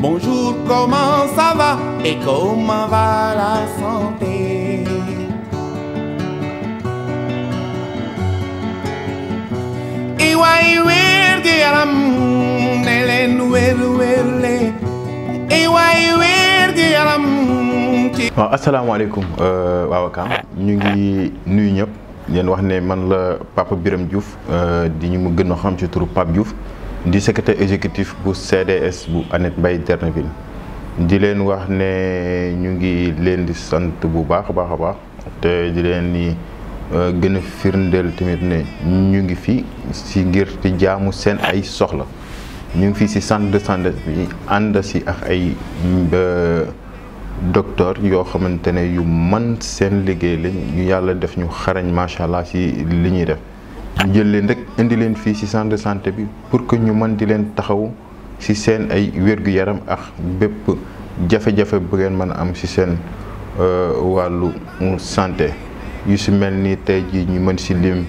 Bonjour, comment ça va et comment va la santé? Iway wergu yaram ne leen wér-wérle iway wergu yaram ci. waaw asalaamaaleykum waa Wakaam ñu ngi nuyu ñëpp leen wax ne man la Papa Birame Diouf di ñu mu gën a xam ci turu Pape Diouf di secrétaire exécutif bu CDS bu Annette Mbaye Derneville di leen wax ne ñu ngi leen di sant bu baax a baax te di leen ni gën a firndeel tamit ne ñu ngi fi si ngir di jaamu seen ay soxla ñu ngi fi si centre de santé bi ànd si ak ay docteur yoo xamante ne yu man seen liggéey lañ ñu yàlla def ñu xarañ macha allah si li ñuy def ñu jël leen rek indi leen fii si centre de santé bi pour que ñu mën di leen taxaw si seen ay wér-gu-yaram ak bépp jafe-jafe bu ngeen mën a am si seen wàllu santé yu si mel ni tey jii ñu mën si lim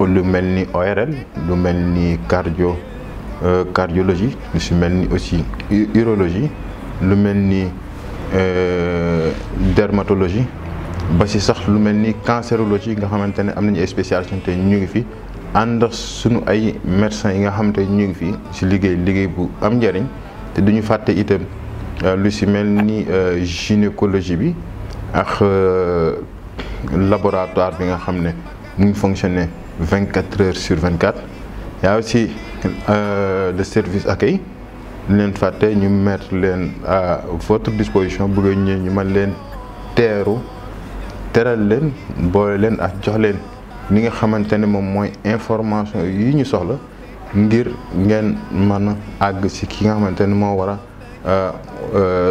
lu mel ni ORL lu mel ni cardiologie lu si mel ni aussi urologie lu mel ni dermatologie ba si sax lu mel ni cancérologie nga xamante ne am nañu ay spécialité ñu ngi fi ànd suñu ay médecins yi nga xamante ne ñu ngi fi si liggéey bu am njëriñ te duñu fàtte itam lu si mel ni gynécologie bi ak laboratoire bi nga xam ne mu ngi fonctionner 24 heures sur 24 yaa aussi le service accueil leen fàtte ñu mettre leen à votre disposition bëgg ñu mën leen teral leen boole leen ak jox leen li nga xamante ne moom mooy information yi ñu soxla ngir ngeen mën a àgg si ki nga xamante ne moo war a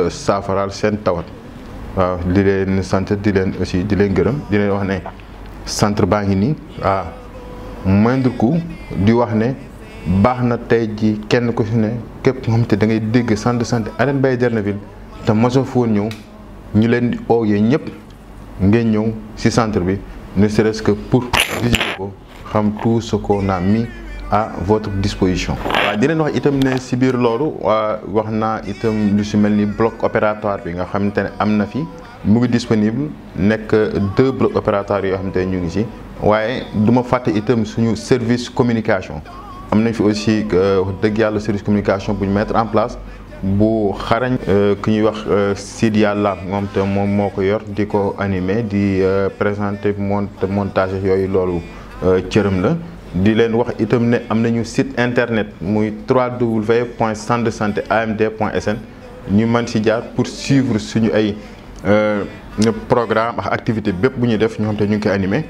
saafaraal seen tawat. waaw di leen sant di leen aussi di leen gërëm di leen wax ne centre baa ngi nii à moindre coût di wax ne baax na tey ji kenn ku si ne képp nga xam te da ngay dégg centre de santé Annette Mbaye Derneville te mosoo foon ñëw ñu leen di oowee ñëpp ngeen ñëw si centre bi ne serait-ce que pour visiter ko xam tout ce qu'on a mis à votre disposition. waaw di leen wax itam ne si biir loolu wax naa itam lu si mel ni bloc opératoire bi nga xamante ne am na fi mu ngi disponible nekk 2 blocs opératoires yoo xamante ne ñu ngi si waaye du ma fàtte itam suñu service communication am nañ fi aussi wax dëgg yàlla service communication bu ñu mettre en place bu xarañ ku ñuy wax Sidi Yàlla moom te moom moo ko yor di ko animer di présenter montage yooyu loolu cëram la. di leen wax itam ne am nañu site internet muy www.centre-de-santé-amd.sn ñu mën si jaar pour suivre suñu ay programme ak activité bépp bu ñuy def ñoo xam te ñu ngi koy animé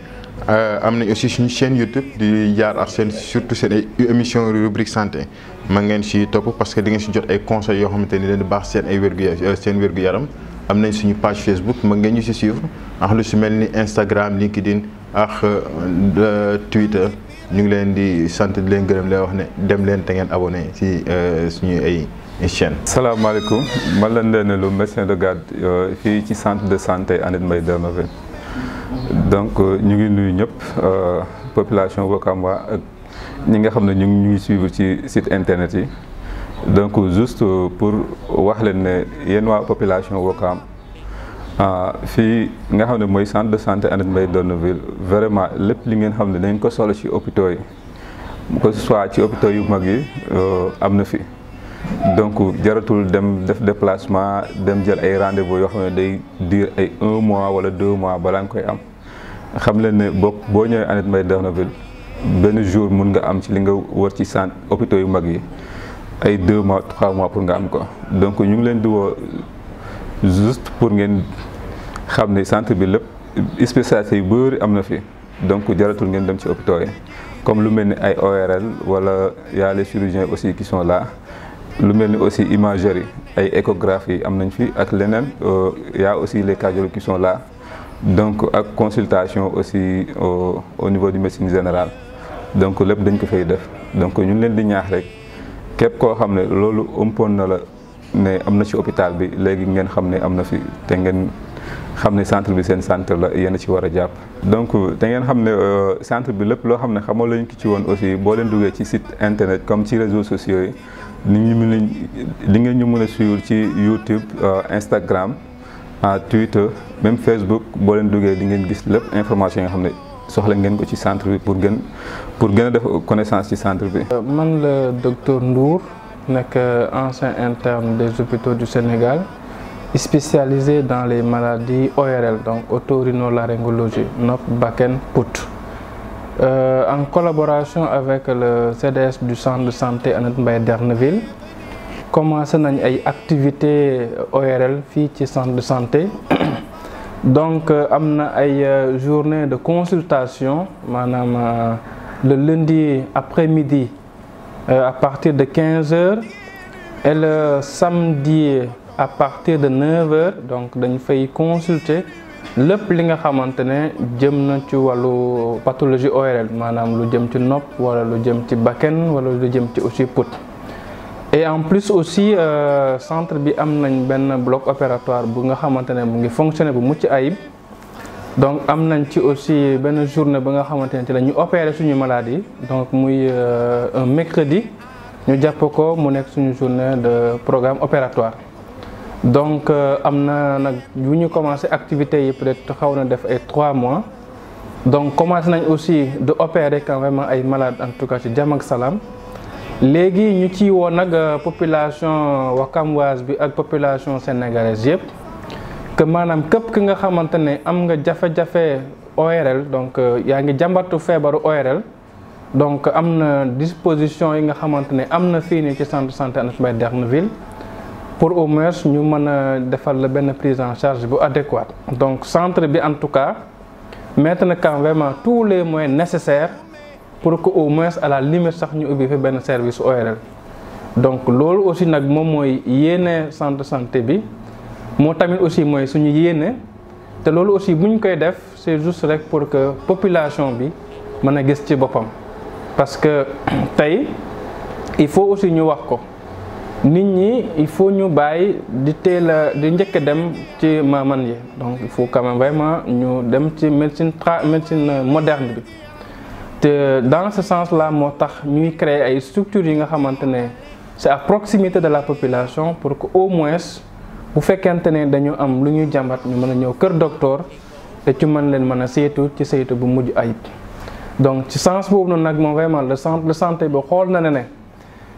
am nañ aussi suñu chaîne YouTube di jaar ak seen surtout seen ay émission rubrique santé ma ngeen si topp parce que di ngeen si jot ay conseils yoo xamante ni leen di baax seen ay wér-gu-yaram am nañ suñu page Facebook ma ngeen ñu si suivre ak lu si mel ni Instagram LinkedIn ak Twitter. ñu ngi leen di sant di leen gërëm leen wax ne dem leen te ngeen abonné ci suñu ay chaîne. salaamaaleykum man la Ndéné Lo médecin de garde fii ci centre de santé Annette Mbaye Derneville donc ñu ngi nuyu ñëpp population Wakaam waa ak ñi nga xam ne ñu ngi ñuy suivre ci site internet yi donc juste pour wax leen ne yéen waa population Wakaam fii nga xam ne mooy centre de santé Annette Mbaye Derneville vraiment lépp li ngeen xam ne dañ ko soxla ci hôpitaux yi que ce soit ci hôpitaux yu mag yi am na fi donc jaratul dem def déplacement dem jël ay rendez-vous yoo xam ne day diir ay 1 mois wala 2 mois balaa nga koy am xam leen ne boo ñëwee Annette Mbaye Derneville benn jour mun nga am ci li nga wër ci centre hôpitaux yu mag yi ay 2 mois 3 mois pour nga am ko donc ñu ngi leen di woo juste pour ngeen xam ne centre bi lépp spécialité yu bëri am na fi donc jaratul ngeen dem ci hôpitaux yi comme lu mel ni ay ORL wala y a les chirurgiens aussi qui sont là lu mel ni aussi imagerie ay échographie am nañ fi ak leneen y a aussi les cardiologues qui sont là donc ak consultation aussi au niveau du médecine générale donc lépp dañ ko fay def donc ñu ngi leen di ñaax rek képp koo xam ne loolu ëmpoon na la ne am na ci hôpital bi léegi ngeen xam ne am na fi te ngeen xam ne centre bi seen centre la yéen a ci war a jàpp. donc te ngeen xam ne centre bi lépp loo xam ne xamoo lañ ko ci woon aussi boo leen duggee ci site internet comme ci réseaux sociaux yi li ngeen ñu mën a suivre ci YouTube Instagram Twitter même Facebook boo leen duggee di ngeen gis lépp information yi nga xam ne soxla ngeen ko ci centre bi pour gën a def connaissance ci centre bi. man la docteur Ndour nekk ancien interne des hôpitaux du Sénégal spécialisé dans les maladies ORL donc otorhinolaryngologie nopp bakken put. En collaboration avec le CDS du centre de santé Annette Mbaye Derneville commencé nañ ay activités ORL fii ci centre de santé donc am na ay journée de consultation maanaam le lundi après-midi à partir de 15h et le samedi à partir de 9h donc dañ fay consulter lépp li nga xamante ne jëm na ci wàllu pathologie ORL maanaam lu jëm ci nopp wala lu jëm ci bakken wala lu jëm ci aussi put. Et en plus aussi centre bi am nañ benn bloc opératoire bu nga xamante ne mu ngi fonctionner bu mucc ayib donc am nañ ci aussi benn journée ba nga xamante ne ci la ñu opérer suñu maladie donc muy un mercredi ñu jàpp ko mu nekk suñu journée de programme opératoire. Donc am na nag bu ñu commencé activités yi peut-être xaw na def ay 3 mois donc commencé nañ aussi de opérer quand même ay malades en tout cas ci jàmm ak salaam léegi ñu ci woon nag population wakamoise bi ak population sénégalaise yëpp que maanaam képp ki nga xamante ne am nga jafe-jafe ORL donc yaa ngi jàmbatu feebaru ORL donc am na disposition yi nga xamante ne am na fii nii ci centre de santé Annette Mbaye Derneville pour au moins ñu mën a defal la benn prise en charge bu adéquate donc centre bi en tout cas mettre na quand vraiment tous les moyens nécessaires pour que au moins à la limite sax ñu ubbi fi benn service ORL donc loolu aussi nag moom mooy yéene centre de santé bi moo tamit aussi mooy suñu yéene te loolu aussi bu ñu koy def c'est juste rek pour que population bi mën a gis ci boppam parce que tey il faut aussi ñu wax ko nit ñi il faut ñu bàyyi di teel a di njëkk a dem ci maaman yi donc il faut quand même vraiment ñu dem ci médecine moderne bi te dans ce sens là moo tax ñuy créer ay structures yi nga xamante ne c'est à proximité de la population pour que au moins bu fekkente ne dañu am lu ñuy jàmbat ñu mën a ñëw kër docteur te ci mën leen mën a saytu ci saytu bu mujj ayib donc ci sens boobu noonu nag moom vraiment le centre de santé bi xool na ne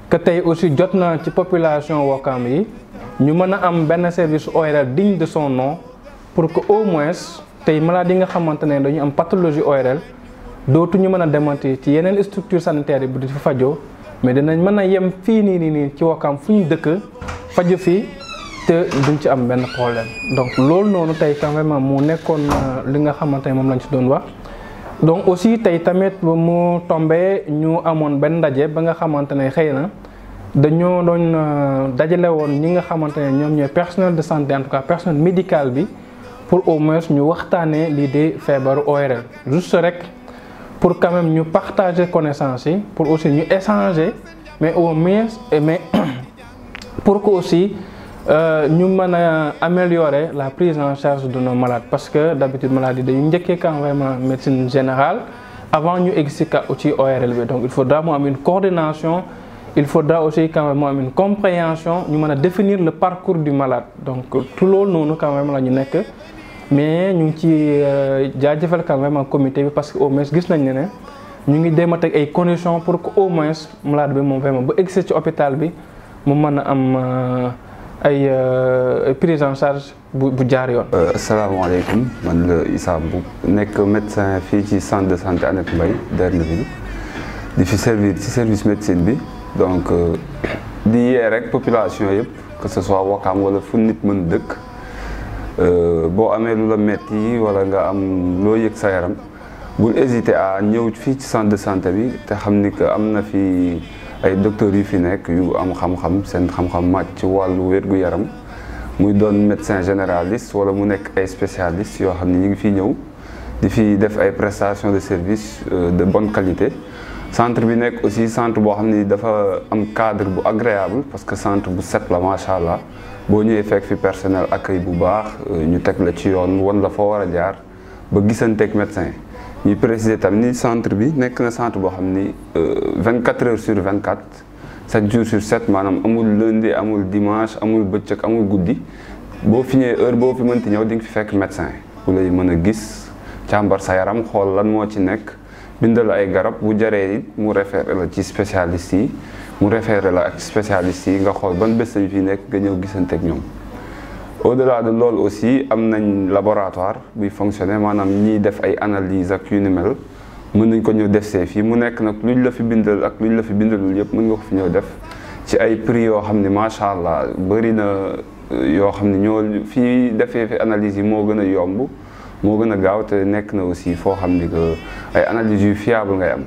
que tey aussi jot na ci population Ouakam yi ñu mën a am benn service ORL digne de son nom pour que au moins tey malade yi nga xamante ne dañu am pathologie ORL dootuñu mën a demati ci yeneen structure sanitaire yi bu di fa fajoo mais dinañ mën a yem fii nii ci Ouakam fu ñu dëkk faju fii te duñ ci am benn problème donc loolu noonu tey quand même mu nekkoon li nga xamante ne moom lañ ci doon wax. donc aussi tey tamit mu tombé ñu amoon benn ndaje ba nga xamante ne xëy na dañoo doon dajale woon ñi nga xamante ne ñoom ñooy personnel de santé en tout cas personnel médical bi pour au moins ñu waxtaanee lii di feebaru ORL juste rek pour quand même ñu partager connaissance yi pour aussi ñu échanger mais au moins mais pour que aussi ñu mën a améliorer la prise en charge de nos malades parce que d'habitude malades yi dañu njëkkee quand vraiment médecine générale avant ñu egg si ci ORL bi donc il faudra mu am une coordination il faudra aussi quand même mu am une compréhension ñu mën a définir le parcours du malade donc tout loolu noonu quand même la ñu nekk mais ñu ngi ci jaajëfal quand même comité bi parce que au moins gis nañ ne ñu ngi dem a teg ay conditions pour que au moins malade bi moom vraiment ba egg ci hôpital bi mu mën a am ay prise en charge bu jaar yoon. asalaamaaleykum man la Issa Mboup nekk médecin fii ci centre de santé Annette Mbaye Derneville di fi servir ci service médecine bi donc di yee rek population yëpp que ce soit Ouakam wala fu nit mën dëkk boo amee lu la metti wala nga am loo yëg sa yaram bul hésiter à ñëw fii ci centre de santé bi te xam ni que am na fi ay docteurs yu fi nekk yu am xam-xam seen xam-xam màcc ci wàllu wér-gu-yaram muy doon médecin généraliste wala mu nekk ay spécialistes yoo xam ne ñu ngi fi ñëw di fi def ay prestations de service de bonne qualité. centre bi nekk aussi centre boo xam ni dafa am cadre bu agréable parce que centre bu set la macha allah boo ñëwee fekk fi personnel accueil bu baax ñu teg la ci yoon wan la foo war a jaar ba gisanteeg médecin. ñuy préciser tamit ni centre bi nekk na centre boo xam ni 24 heures sur 24 7 jours sur 7 maanaam amul lundi amul dimanche amul bëccëg amul guddi boo fi ñëwee heure boo fi mënti ñëw di nga fi fekk médecin bu lay mën a gis càmbar sa yaram xool lan moo ci nekk bindal ay garab bu jaree it mu référé la ci spécialiste yi mu référé la ak spécialiste yi nga xool ban bés lañ fi nekk nga ñëw gisante ak ñoom. au-delà de loolu aussi am nañ laboratoire buy fonctionner maanaam ñiy def ay analyse ak yu ni mel mën nañ ko ñëw def see fii mu nekk nag luñ la fi bindal ak luñ la fi bindalul yëpp mën nga ko fi ñëw def ci ay prix yoo xam ne macha allah bëri na yoo xam ne ñoo fii defee fi analyse yi moo gën a yomb moo gën a gaaw te nekk na aussi foo xam ni que ay analyse yu fiable ngay am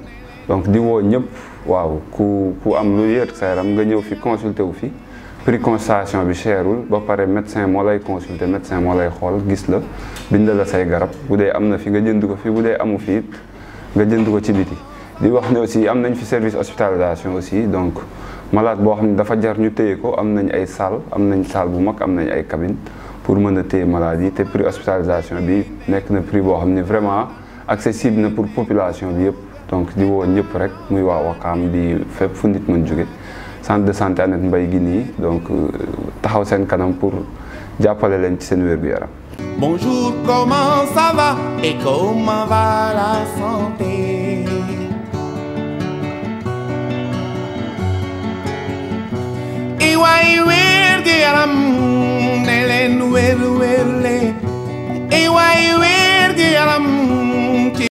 donc di woo ñëpp waaw ku am lu yër sa yaram nga ñëw fi consulter wu fi prix consultation bi cherul ba pare médecin moo lay consulter médecin moo lay xool gis la bindal la say garab bu dee am na fi nga jënd ko fi bu dee amu fi it nga jënd ko ci biti di wax ne aussi am nañ fi service hospitalisation aussi donc malade boo xam ne dafa jar ñu téye ko am nañ ay salle bu mag am nañ ay cabine pour mën a téye malade yi te prix hospitalisation bi nekk na prix boo xam ne vraiment accessible na pour population bi yëpp donc di woo ñëpp rek muy waa Wakaam di fépp fu nit mën jóge centre de santé Annette Mbaye gi nii donc taxaw seen kanam pour jàppale leen ci seen wér-gu-yaram. Bonjour, comment ça va et comment va la santé? Iwaay wér-gu-yaram ne leen wér-wérle. Iwaay wér-gu-yaram